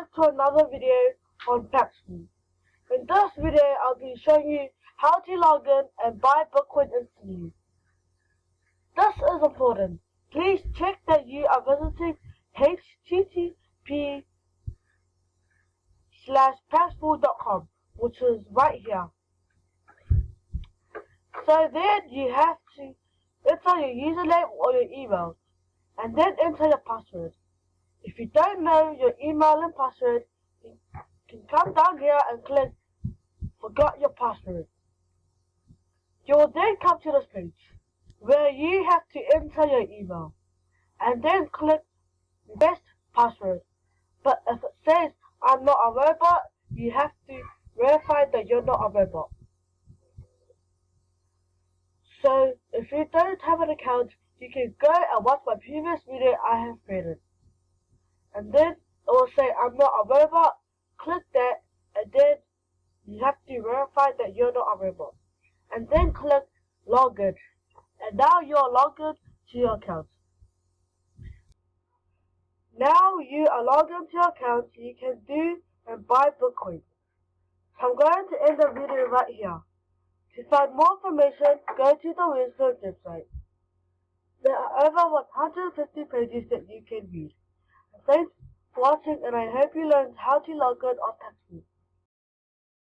back to another video on Paxful. In this video, I'll be showing you how to log in and buy Bitcoin instantly. This is important. Please check that you are visiting http://paxful.com, which is right here. So then you have to enter your username or your email, and then enter your password. If you don't know your email and password, you can come down here and click Forgot your password. You will then come to this page where you have to enter your email and then click Best Password. But if it says I'm not a robot, you have to verify that you're not a robot. So if you don't have an account, you can go and watch my previous video I have created. And then it will say I'm not a robot, click that, and then you have to verify that you're not a robot. And then click Login. And now you're logged in to your account. Now you are logged into your account, you can do and buy Bitcoin. So I'm going to end the video right here. To find more information, go to the research website. There are over 150 pages that you can read. Thanks for watching, and I hope you learned how to log in on Paxful.